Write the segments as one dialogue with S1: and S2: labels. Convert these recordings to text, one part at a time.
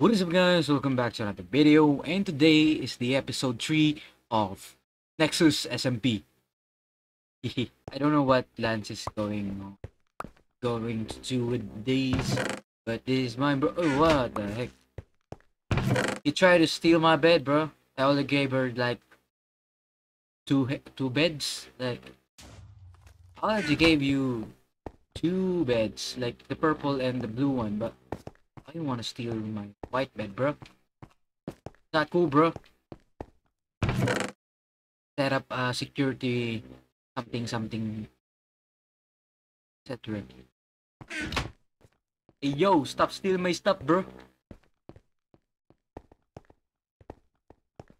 S1: What is up guys, welcome back to another video, and today is the episode 3 of Nexus SMP. I don't know what Lance is going to do with these, but this is mine, bro. Oh, what the heck? He tried to steal my bed, bro. I only gave her like two beds. Like, I already gave you 2 beds, like the purple and the blue one, but I didn't want to steal my white bed, bro. Not cool, bro. Set up security something, etc. Hey yo, stop stealing my stuff, bro.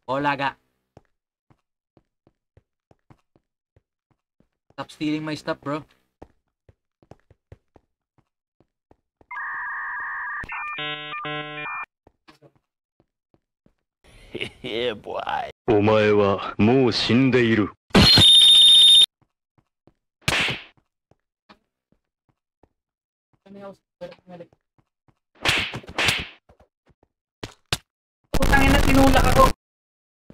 S1: Olaga. Stop stealing my stuff, bro.
S2: Yeah, boy. お前はもう死んでいる。
S3: Putangin na tinulak ako.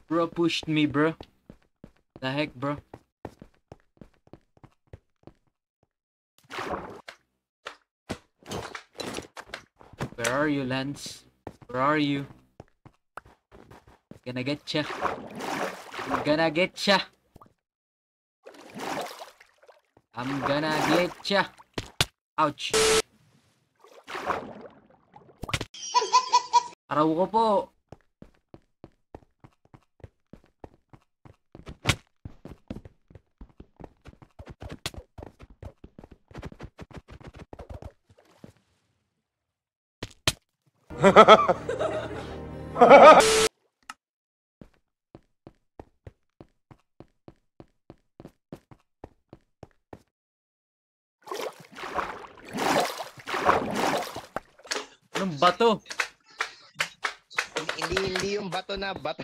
S1: Bro pushed me, bro. The heck, bro? Where are you, Lance? Where are you? Gonna get ya. I'm gonna get ya. I'm gonna get ya. Ouch. Araw ko po. Anong bato?
S3: Hindi yung bato na bato.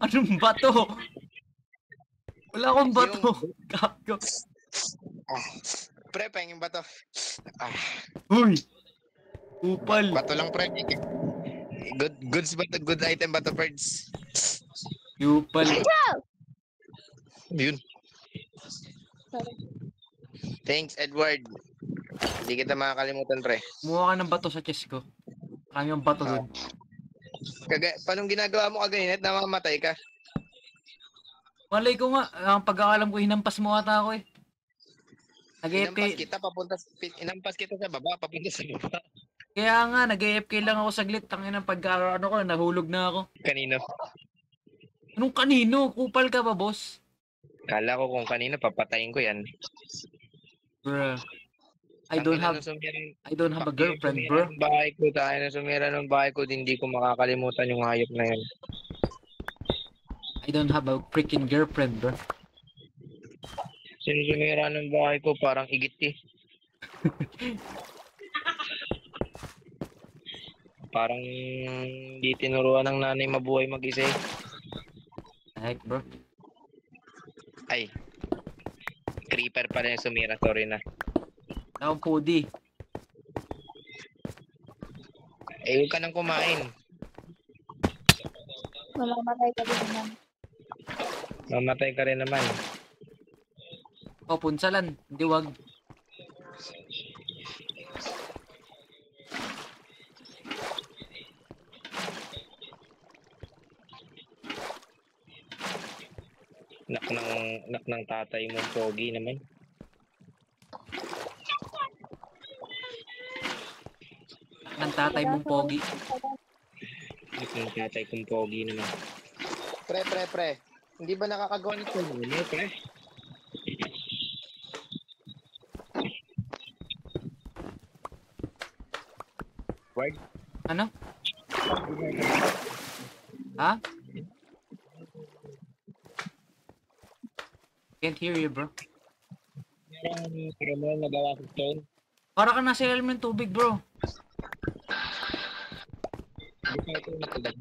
S1: Anong bato? Wala akong bato. Gago.
S3: Pre, pahingin bato.
S1: Uy! Upal.
S3: Bato lang pre. Goods bato, good item bato birds.
S1: Upal.
S3: Yun. Thanks, Edward. Hindi kita makakalimutan, pre.
S1: Kumuha ka ng bato sa chest ko. Kami yung bato dun.
S3: Paano ginagawa mo kaganina at namamatay ka?
S1: Malay ko nga, ang pagkakalam ko, hinampas mo ata ako eh.
S3: Inampas kita sa baba, papunta sa baba.
S1: Kaya nga, nag-AFK lang ako saglit. Tangin ng pagkakaano ko, nahulog na ako.
S3: Kanino?
S1: Anong kanino? Kupal ka ba, boss?
S3: Kala ko kung kanino, papatayin ko yan.
S1: Bruh. I don't have a girlfriend, bro.
S3: Sumira ng bahay ko, hindi ko makakalimutan yung hayop na yun.
S1: I don't have a freaking girlfriend, bro.
S3: Sumira ng bahay ko, parang igit eh. Parang di tinuruan ng nanay mabuhay mag-isa eh.
S1: Heck, bro.
S3: Ay. Creeper pala yung sumira, sorry na.
S1: Ako, Pudi.
S3: Huwag ka nang kumain.
S4: Mamamatay ka din naman.
S3: Mamatay ka rin naman.
S1: O, punsalan. Hindi wag.
S3: Nak ng tatay mong pogi naman.
S1: Ng tatay mong pogi.
S3: Nak ng tatay kong pogi naman. Pre. Hindi ba nakakagawa nito? Ano, pre? Word?
S1: Ano? Ha? Can't hear you, bro.
S3: Pero mo nagawa ko stone.
S1: Para ka nasa ilalim ng tubig, bro.
S3: Hindi pa ito natagad.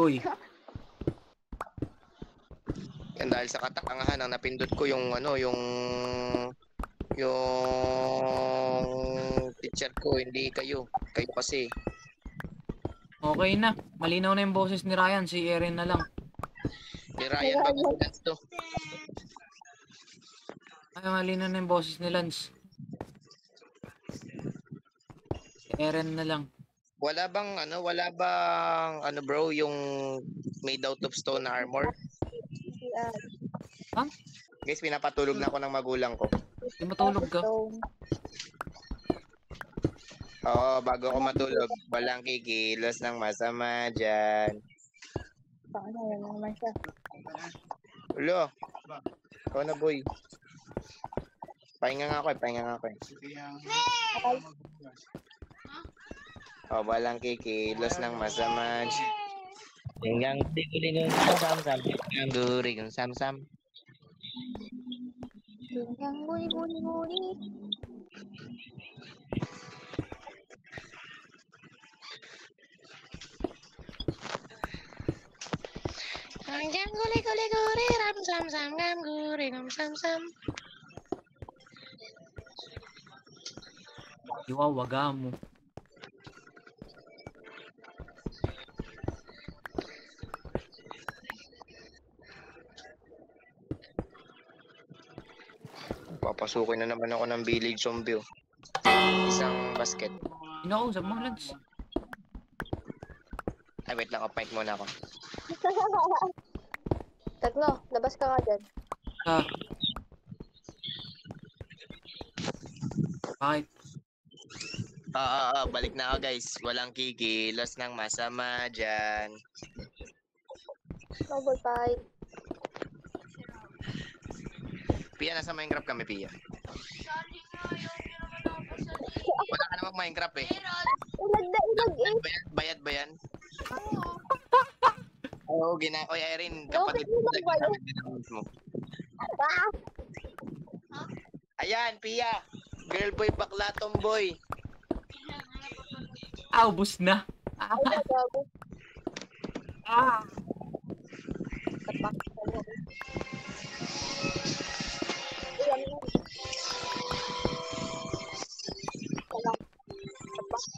S1: ko eh.
S3: Yan dahil sa katangahan ang napindot ko yung teacher ko, hindi kayo. Kayo kasi.
S1: Okay na. Malinaw na yung boses ni Ryan. Si Eren na lang.
S3: Ni Ryan ba ba to?
S1: Ay, malinaw na yung boses ni Lance. Si Eren na lang.
S3: Wala bang bro, yung made out of stone na armor?
S1: Ha?
S3: Guys, pinapatulog na ako ng magulang ko.
S1: Di matulog ka.
S3: Oo, bago ako matulog, walang kikilos ng masama dyan.
S4: Paano yan naman siya?
S3: Ulo, ikaw na boy. Pahinga nga ako eh. Oh, walang kikilos ng masama dyan. Hanggang tigiling yung sam-sam. Hanggang durig yung sam-sam.
S4: Hinggang guni-guni-guni.
S3: Hanggang guli-guli-guri, ram-sam-sam, gam guri, gam-sam-sam.
S1: Iwawaga mo.
S3: Papasukin na naman ako ng village zombie. Isang basket.
S1: Inausap mo, Lance.
S3: Ay, wait lang. Off-mic muna ako.
S4: Tagno, labas ka nga dyan.
S1: Ah. Bakit?
S3: Balik na ako guys. Walang kikilos ng masama dyan.
S4: Noble fight.
S3: Pia, nasa Minecraft kami, Pia. Wala ka namang Minecraft eh.
S4: Ilag na ilag eh.
S3: Bayad ba yan? Oo, Oy, Irene, kapatid
S4: Bakit mo lang ba yun?
S3: mo.
S4: Ah!
S3: Ayan, Pia. Girl boy, bakla, tomboy.
S1: Ubus na.
S4: Ay, nagago.
S1: Ah.
S4: Tapak. Ayan yan. Tapak. Tapak.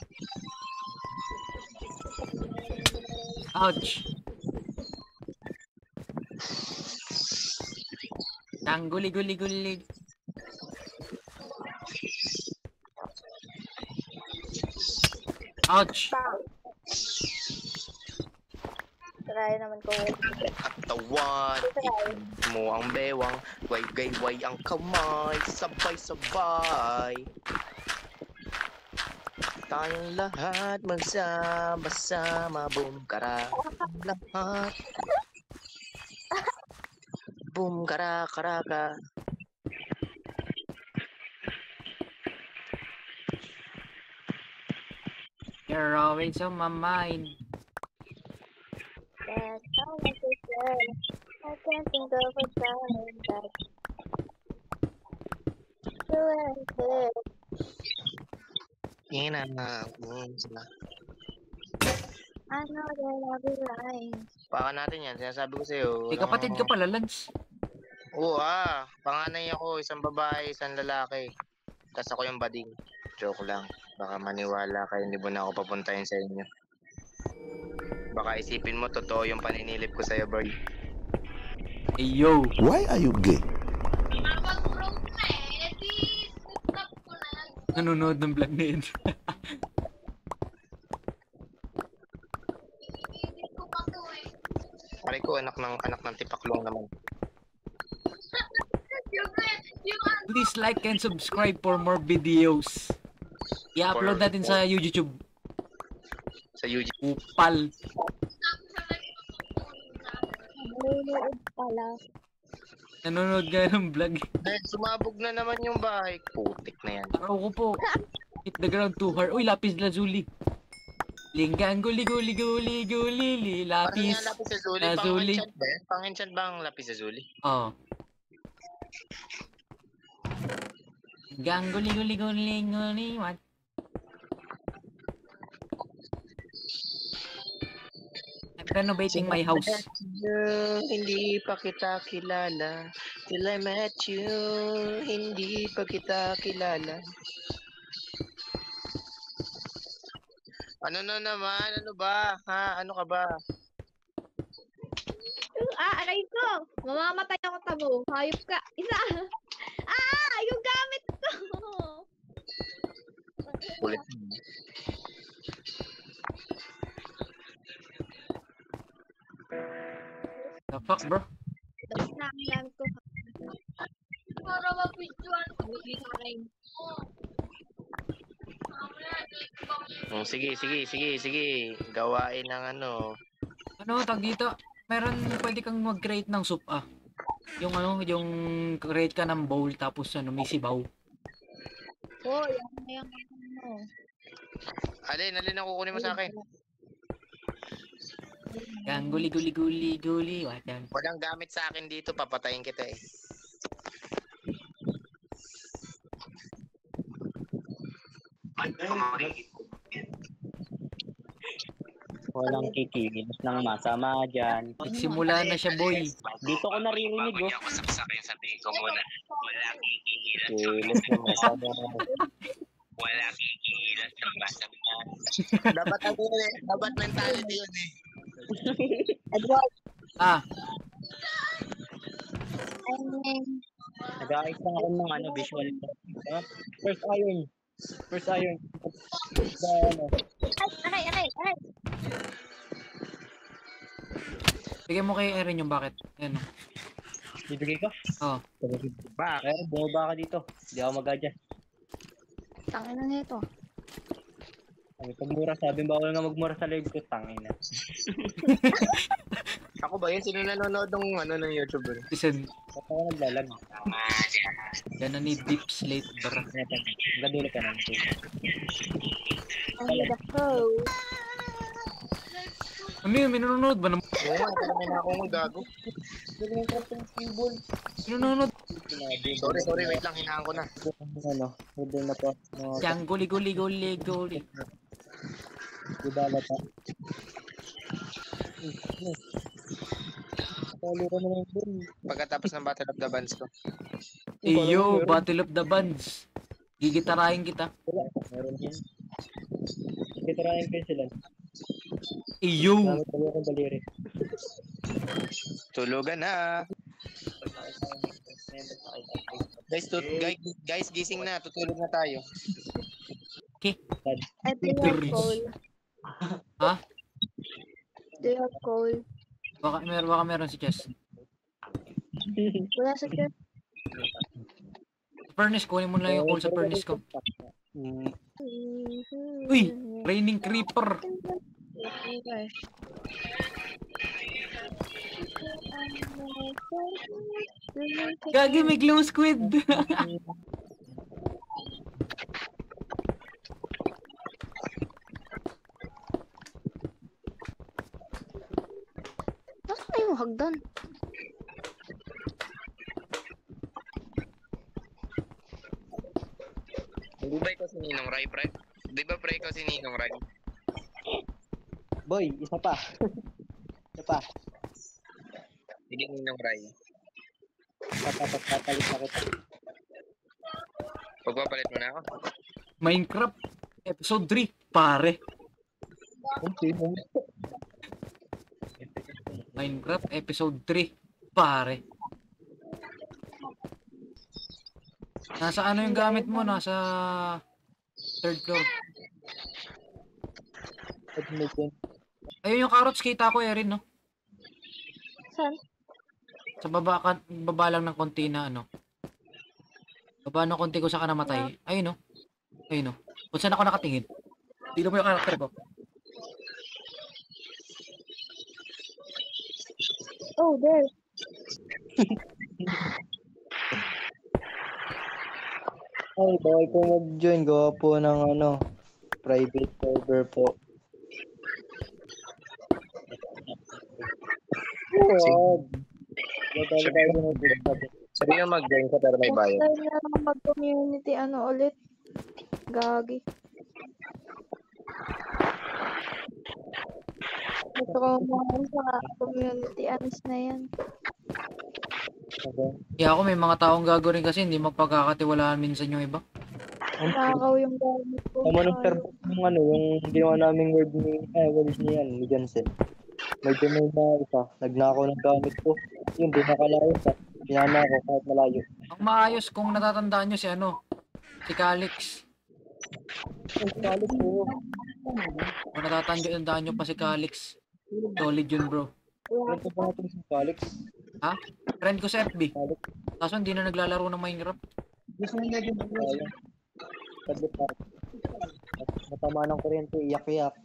S1: Ouch. Ang guli-guli-guli. Ouch.
S4: Bang. Try naman ko.
S3: Tawan, mo ang bewang, way ang kamay, sabay-sabay. Tayong lahat magsama-sama, boom kara, lahat. Boom kara karaka.
S1: You're always on my mind.
S4: That's how I say. I can't think of a time that you and it.
S3: Yan na.
S4: I know that I'll be lying.
S3: Baka natin yan, sinasabi ko sa'yo.
S1: May kapatid ka pala, Lance.
S3: Oo panganay ako, isang babae, isang lalaki. Tapos ako yung bading. Joke lang. Baka maniwala kayo, hindi mo na ako papuntahin sa inyo. Baka isipin mo, totoo yung paninilip ko sa'yo, boy.
S1: Hey, yo.
S5: Why are you gay?
S1: Nanonood ng vlog na yun.
S3: Pare ko, anak ng tipaklong naman.
S1: Please like and subscribe for more videos. I-upload natin sa YouTube.
S3: Sa YouTube.
S1: Upal.
S4: Nanonood pala.
S1: Nanonood ka ng vlog.
S3: Dahil sumabog na naman yung bahay. Putik na yan.
S1: Araw ko po. Hit the ground too hard. Uy, lapis lazuli. Linggang guli-guli-guli-guli.
S3: Parang
S1: Lapis.
S3: nga lapis sa Zuli.
S1: Lazuli.
S3: Pang-enchant ba yan? Pang-enchant ba ang lapis sa Zuli?
S1: Oo. Linggang guli-guli-guli-guli. What? renovating my house.
S3: Hindi pa kita kilala. Till I met you, hindi pa kita kilala. Ano na naman? Ano ba? Ha? Ano ka ba?
S4: Aray ko! Mamamatay ako, tabo. Hayop ka. Isa! Yung gamit ko!
S3: Kulit.
S1: The fuck, bro?
S4: Tapos na ang gamit ko. Para mapidyoan ko.
S3: Sige. Gawain ng ano.
S1: Ano, tag dito? Meron, pwede kang mag-create ng soup, Yung create ka ng bowl, tapos may sibaw.
S4: Yan.
S3: Alin ang kukunin mo sa akin?
S1: Yan, guli. Watan.
S3: Walang gamit sa akin dito, papatayin kita eh.
S5: Walang kikilos ng masama dyan.
S1: Nagsimula na siya, boy.
S5: Dito ko naririnig,
S3: Bago niya ako saksakin, sabihin ko muna, wala kikilos
S5: Kilos ng masama.
S3: Wala kikilos ng masama. Dapat mentality yun eh.
S5: Nag-aayos lang ako ng visual. First iron.
S4: Aray!
S1: Bigyan mo kay Erin yung bucket. Ayan.
S5: Bibigay ko?
S1: Oo.
S5: Pero bumaba ka dito. Hindi ako mag-adjust.
S4: Tangin na nito.
S5: Pagmura, sabi bawal nga magmura sa live ko. Tangin na.
S3: Ako ba yun? Sino nanonood ng YouTube?
S1: Listen,
S5: Ba't ako naglalag?
S1: yan na ni Deep Slate, bro.
S5: Gadulo ka lang.
S4: Ang the flow.
S1: Ano yun? May nanonood ba naman?
S3: Oo, talaga na ako magago.
S1: Nanonood?
S3: Sorry, wait lang, hinaan ko na.
S5: Hudo na po.
S1: Yang guli.
S5: Gudala pa. Palo ka naman dun.
S3: Pagkatapos ng Battle of the Bands ko.
S1: Iyo, Battle of the Bands. Gigitarahin kita.
S5: Meron din. Gitarahin ko sila.
S1: Iyo.
S5: Gamit ko akong daliri.
S3: Tulugan na. Guys, gising na. Tutulog na tayo.
S1: Okay.
S4: Do you have coal?
S1: Ha?
S4: Do you have coal?
S1: Baka meron si Chess.
S4: Wala sa chest.
S1: Furnace, kunin mo lang yung coal sa furnace ko. Uy! Raining creeper!
S4: Okay.
S1: Gagi, may glow squid!
S4: Nasaan na yung hagdan?
S3: Di ba ikaw si Ninong Rai, pre? Di ba pre ikaw si Ninong Rai?
S5: Boy, isa pa.
S3: Sige, Ninong Rai.
S5: Papalit na kita.
S3: Pagpapalit mo na ako.
S1: Minecraft Episode 3, pare. Minecraft Episode 3, pare. Nasa ano yung gamit mo? Nasa third floor. Ayun yung carrots, kita ko, Erin, no?
S4: Saan?
S1: Sa baba lang ng konti na ano. Baba ng konti ko saka namatay. Ayun, no? Ayun, no? Kung saan ako nakatingin. Tignan mo yung karakter ko.
S4: Oh, there.
S5: Ay, bawal po mag-join. Gawa po ng private server po.
S3: Sabi mo mag-join ka pero may bayad.
S4: Tayo na naman mag-community ulit. Gagi. Ito ko mga sa community anos na yan.
S5: Okay.
S1: Kaya ako may mga taong gago rin kasi hindi mapagkakatiwalaan minsan yung iba.
S4: Nakakaw yung gamit ko.
S5: Tama nung server yung yung ginawa naming word ni Jansen. Medyo may na isa, nagnakaw ng gamit ko. Yun, di nakalayo sa. Pinana ko kahit malayo.
S1: Ang maayos kung natatandaan nyo si Calix.
S5: Ay, salit ko.
S1: Kung natatandaan nyo pa si Calix. Solid yun bro.
S5: Ano pa ba natin si Alex?
S1: Friend ko sa FB. Kaso hindi na naglalaro ng Minecraft.
S5: Gusto mo legend ba yun? Saglit pa. Matama ng kuryente, iyak-iyak.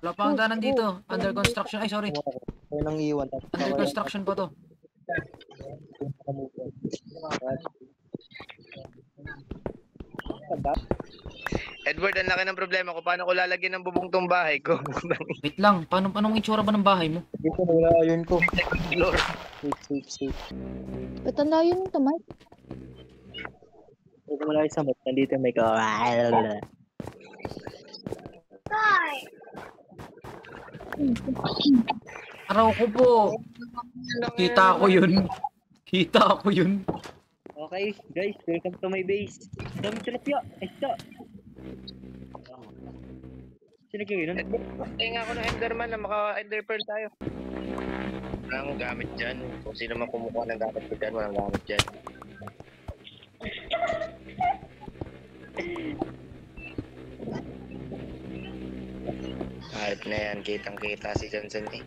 S1: Wala pa ang daanan dito. Under construction. Ay sorry.
S5: Kaya nang iwan.
S1: Under construction pa to.
S3: Edward, ang laki ng problema ko. Paano ko lalagyan ng bubong tong bahay ko?
S1: Wait lang. Paano itsura ba ng bahay mo?
S5: Dito wala yun ko.
S3: Floor.
S5: Safe.
S4: Ba't ang layo nito, Mike?
S5: Dito wala isang mat. Nandito may ka.
S1: Araw ko po. Kita ko yun.
S5: Okay, guys, welcome to my base. Dami tilapia. Ay, ito. Sino kayo yun?
S3: Tingnan ako ng Enderman na maka-Ender Pearl tayo. Walang gamit dyan. Kung sino man kumukuha ng gamit ko dyan, walang gamit dyan. Hype na yan, kitang-kita si Johnson eh.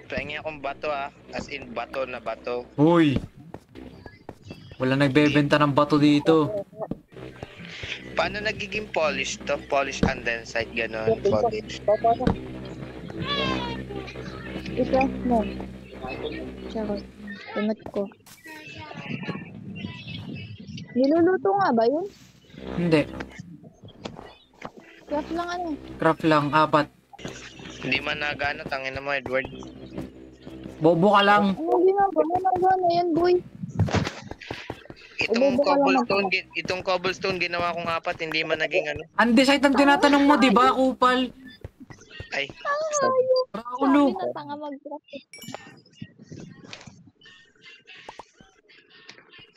S3: Pahingi akong bato as in bato na bato.
S1: Hoy. Wala nagbebenta ng bato dito.
S3: Paano nagiging polish to? Polish andesite, gano'n. Polish.
S4: I-press mo. Tsaka, tunod ko. Niluluto nga ba yun?
S1: Hindi.
S4: Craft lang ano.
S1: Craft lang. 4.
S3: Hindi man nagano, tangin na mo, Edward.
S1: Bobo ka lang.
S4: Ano ginagawa na gano'n yan, boy?
S3: Itong cobblestone ginawa kong 4, hindi man naging ano.
S1: Andesite ang tinatanong mo, di ba, kupal?
S3: Ay,
S1: Raulo.
S4: Sabi ng tanga mag-craft.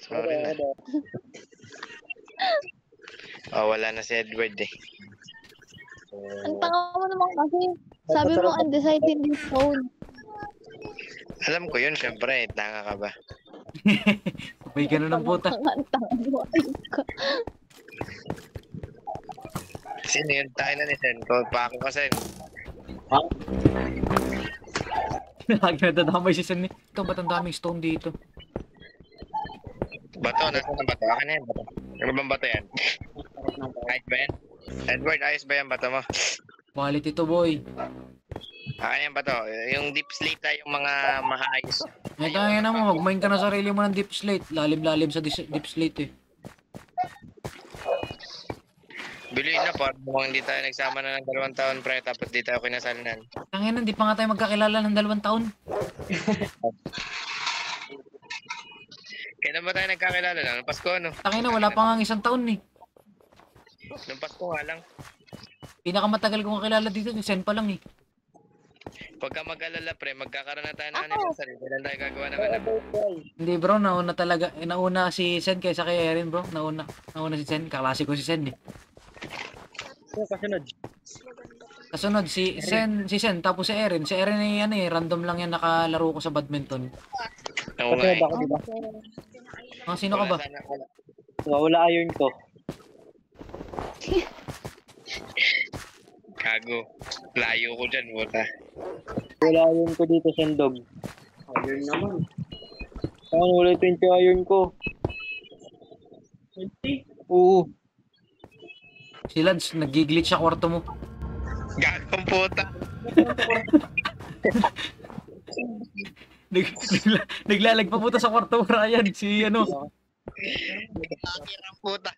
S3: sorry na. Oh, wala na si Edward eh.
S4: Ang tanga mo naman kasi. Sabi mo, undecided hindi phone.
S3: Alam ko yun, syempre, tanga ka ba?
S1: May ganun ng puta.
S4: Ang tanga mo. Ayun ka.
S3: Sino yun? Tayo na ni Sen. Pako ka, Sen.
S1: Lagi nadadamay si Sen. Ito, ba't ang daming stone dito?
S3: Bato, nasa ng bato? Akin na yan, bato. Ano bang bato yan? Ayos ba yan? Edward, ayos ba yan bato mo?
S1: Quality to, boy.
S3: Akin yan bato. Yung deep slate na yung mga maayos.
S1: Ay, kaya na mo. Mag-mine ka na sarili mo ng deep slate. Lalim-lalim sa deep slate eh.
S3: Biluin na, parang mukhang hindi tayo nagsama na ng 2 taon, pre. Tapos di tayo kinasalnan.
S1: Tangina, hindi pa nga tayo magkakilala ng 2 taon.
S3: Kailan ba tayo nagkakilala lang? Nung Pasko, ano?
S1: Tangina, wala pa nga 1 taon eh.
S3: Nung Pasko nga lang.
S1: Pinakamatagal kong kakilala dito, si Sen pa lang eh.
S3: Pagka mag-alala, pre, magkakaroon na tayo ng anniversary. Kailan tayo gagawa ng anak?
S1: Hindi bro, nauna talaga. Nauna si Sen kaysa kay Erin bro. Nauna si Sen. Kaklase ko si Sen eh.
S5: Kasunod.
S1: Kasunod si Sen tapos si Erin. Si Erin ay ano eh, random lang yan nakalaro ko sa badminton.
S3: Oo nga eh.
S5: Ako, diba?
S1: Sino ka ba?
S5: Wala iron ko.
S3: Kago. Layo ko dyan, buta.
S5: Wala iron ko dito, Sendog. Iron naman. Wala 20 iron ko. 20? Oo.
S1: Si Lads, nag-glitch sa kwarto mo.
S3: Gagong puta.
S1: Naglalag pa puta sa kwarto mo, Ryan. Si ano,
S3: Gagirang puta.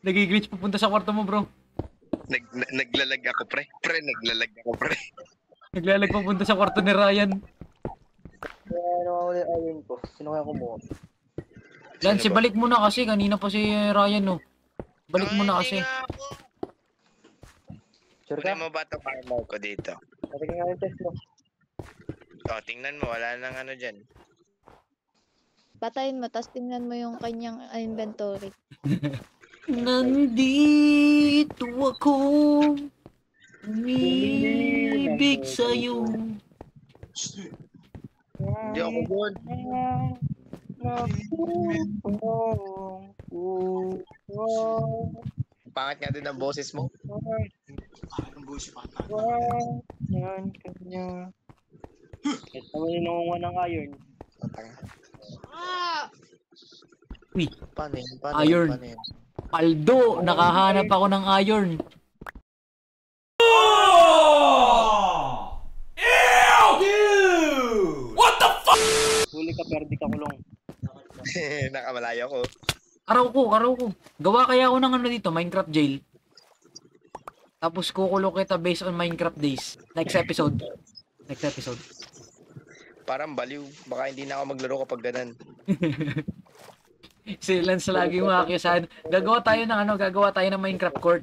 S1: nag-glitch papunta sa kwarto mo bro.
S3: Naglalag ako, pre. Pre, naglalag ako, pre.
S1: Naglalag papunta sa kwarto ni Ryan.
S5: nawawala yung iron ko. Sino kaya kumuha?
S1: Lance,
S3: Sino ba?
S1: balik mo na kasi. Kanina pa si Ryan, no. Balik mo na kasi.
S3: Hindi nga ako.
S5: Sure ka?
S3: Kunin mo ba ito armor ko dito?
S5: Natigil nga yung test mo.
S3: Tingnan mo, wala nang ano dyan.
S4: Patayin mo, tapos tingnan mo yung kanyang inventory.
S1: Nandito ako. Umibig sa'yo.
S3: Hindi ako good. Pangit nga din ang boses mo.
S5: Yan, kanya. Ito mo yung nangunga ng iron.
S1: Uy,
S3: Paano yun?
S1: Iron.
S3: Paano yun?
S1: Paldo, nakahanap ako ng iron.
S5: Huli ka, pero di ka kulong.
S3: Nakamalayo ko.
S1: Araw ko. Gawa kaya ako ng ano dito, Minecraft jail. Tapos kukulong kita based on Minecraft days. Next episode.
S3: Parang baliw. Baka hindi na ako maglaro kapag ganun.
S1: Si Lance lagi umakiusan. Gagawa tayo ng Minecraft court.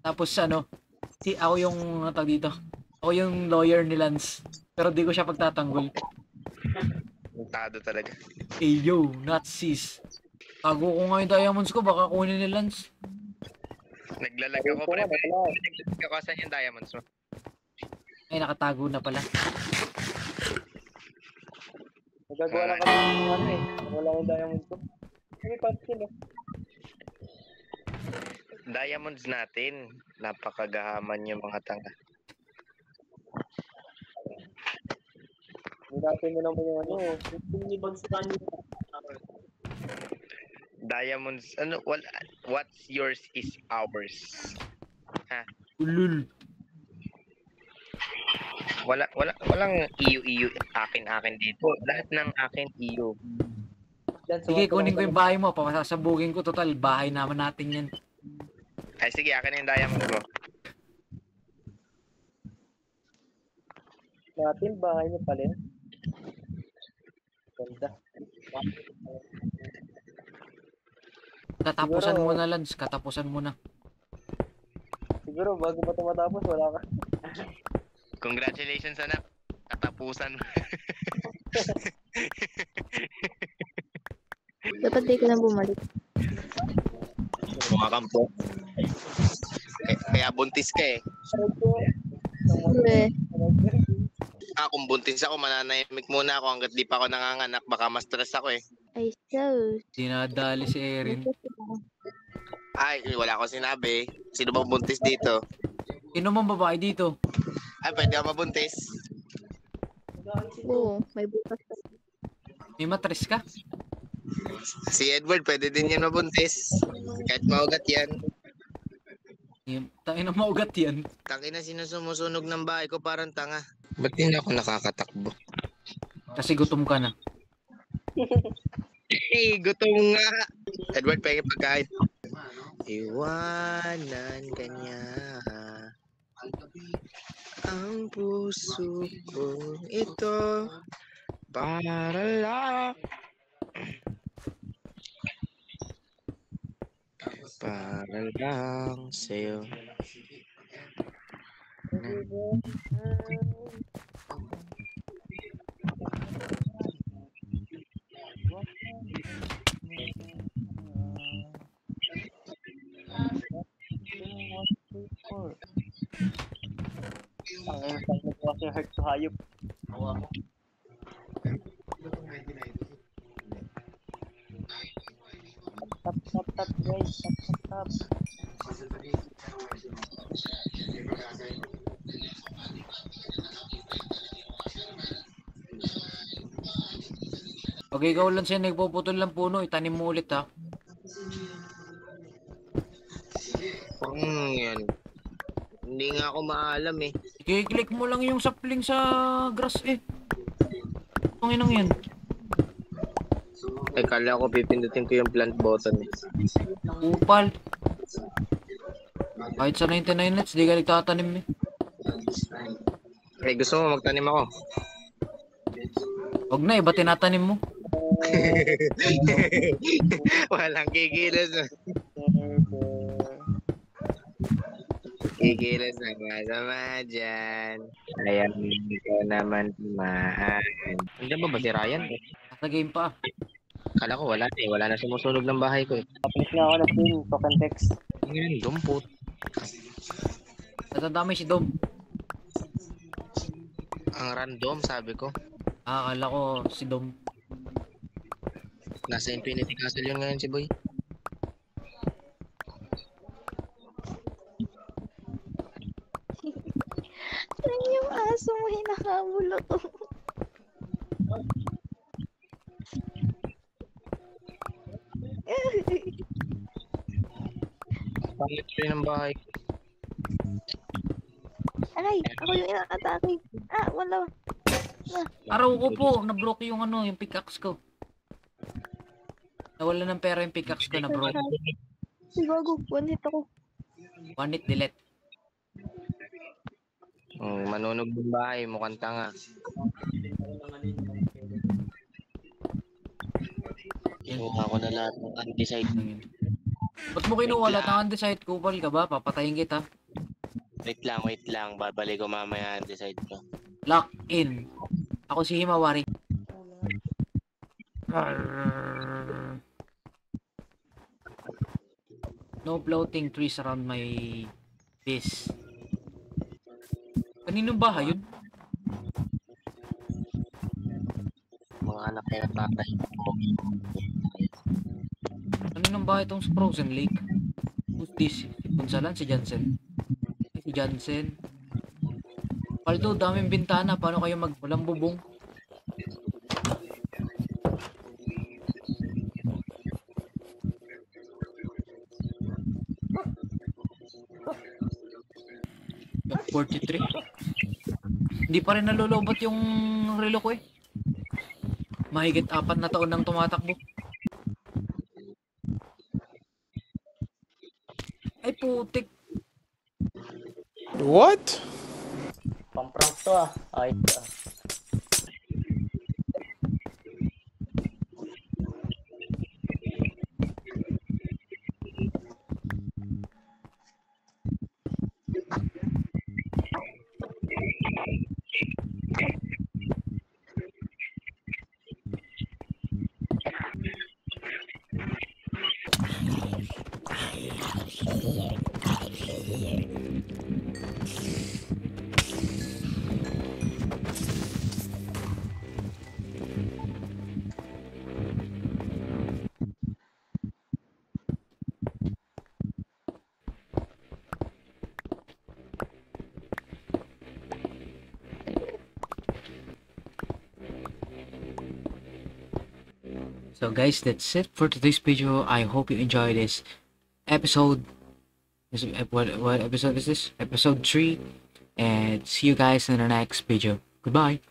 S1: Tapos ako yung tawag dito. Ako yung lawyer ni Lance. Pero di ko siya pagtatanggol.
S3: Tado talaga.
S1: Eh yo, Nazis. Tago ko nga yung diamonds ko, baka kunin ni Lance.
S3: Naglalag ako, pre. Naglalag ako. Saan yung diamonds mo?
S1: Ay, nakatago na pala.
S5: Nagagawa lang kami ng ano eh. Wala yung diamond ko. May pansin eh.
S3: Diamonds natin. Napakagahaman yung mga tanga.
S5: Nilatin mo naman yung ano.
S3: Diamonds, what's yours is ours.
S1: Ulul.
S3: Walang iyo akin dito. Lahat ng akin iyo.
S1: Sige, kunin ko yung bahay mo. Papasasabugin ko. Total, bahay naman natin yan.
S3: Ay sige, akin yung diamonds mo.
S5: Natin, bahay niyo pala yun. Ganda.
S1: Katapusan mo na, Lance. Katapusan mo na.
S5: Siguro, bago pa tumatapos, wala ka.
S3: Congratulations, anak. Katapusan.
S4: Dapat di ka na bumalik.
S3: Kumakampo. Kaya buntis ka eh.
S4: Hindi.
S3: Kung buntis ako, mananahimik muna ako hanggat di pa ako nanganganak. Baka ma-stress ako eh.
S4: Ay, so.
S1: Dinadali si Erin.
S3: Ay, wala akong sinabi. Sino bang buntis dito?
S1: Sino mong babae dito?
S3: Ay, pwede ako mabuntis.
S4: Oo, may bukas ka.
S1: May matres ka?
S3: Si Edward, pwede din yan mabuntis. Kahit maugat yan.
S1: Tangin na maugat yan.
S3: Tangina, sinusumusunog ng bahay ko parang tanga. Ba't hindi ako nakakatakbo?
S1: Kasi gutom ka na.
S3: Eh, gutom nga. Edward, pengen pagkain. Iwanan ka niya. Ang puso ko ito para lang. Para lang sa'yo.
S5: Ang pag nagbukas yung heart to hayop. Tap guys, tap.
S1: Okay, ikaw lang siya nagpuputol ng puno. Itanim mo ulit ha.
S3: Yan. Hindi nga ako maalam eh.
S1: I-click mo lang yung sapling sa grass eh. Panginang yan.
S3: Ay, kala ko pipindutin ko yung plant button eh.
S1: Upal. Kahit sa 99 nuts, di ka nagtatanim eh.
S3: Eh, gusto mo magtanim ako?
S1: Huwag na, iba tinatanim mo.
S3: Walang kikilos. Kikilos na masama dyan. Kaya ko naman tumaan. Hindi ba si Ryan?
S1: Nasa game pa.
S3: Kala ko wala eh. Wala na sumusunog ng bahay ko eh.
S5: Tapos na ako na pin, talk and text.
S3: Ngayon, dumpot.
S1: Natanda mo si Dom.
S3: Ang random, sabi ko.
S1: Akala ko si Dom.
S3: Nasa Infinity Castle yun ngayon si Boy.
S4: Saan yung aso mo hinakamulo to?
S3: Pangit rin ang bahay.
S4: Aray, ako yung inakatake. Ah, wala.
S1: Araw ko po, na-broke yung ano, yung pickaxe ko. Nawala ng pera yung pickaxe ko, na-broke.
S4: Gago, one hit ako.
S1: One hit delete.
S3: Manunog ng bahay, mukhang tanga. Kinuha ko na lahat ng andesite.
S1: Ba't mo kinuha lahat ng andesite? Kupal ka ba? Papatayin kita.
S3: Wait lang. Babalik ko mamaya andesite ko.
S1: Lock in. Ako si Himawari. No floating trees around my base. Kaninong bahay yun?
S3: Mga anak kaya tatay.
S1: Kaninong bahay itong Frozen Lake? Who's this? Si Punsalan? Si Jansen? Si Jansen? Paldo, daming bintana. Paano kayo walang bubong? Yung 43. Hindi pa rin nalulobot yung relo ko eh. Mahigit 4 na taon nang tumatakbo. Ay putik.
S2: What?
S5: Pang-prank to ah. Ayos ah.
S1: So guys, that's it for today's video. I hope you enjoyed this episode. What episode is this? Episode 3. And see you guys in the next video. Goodbye.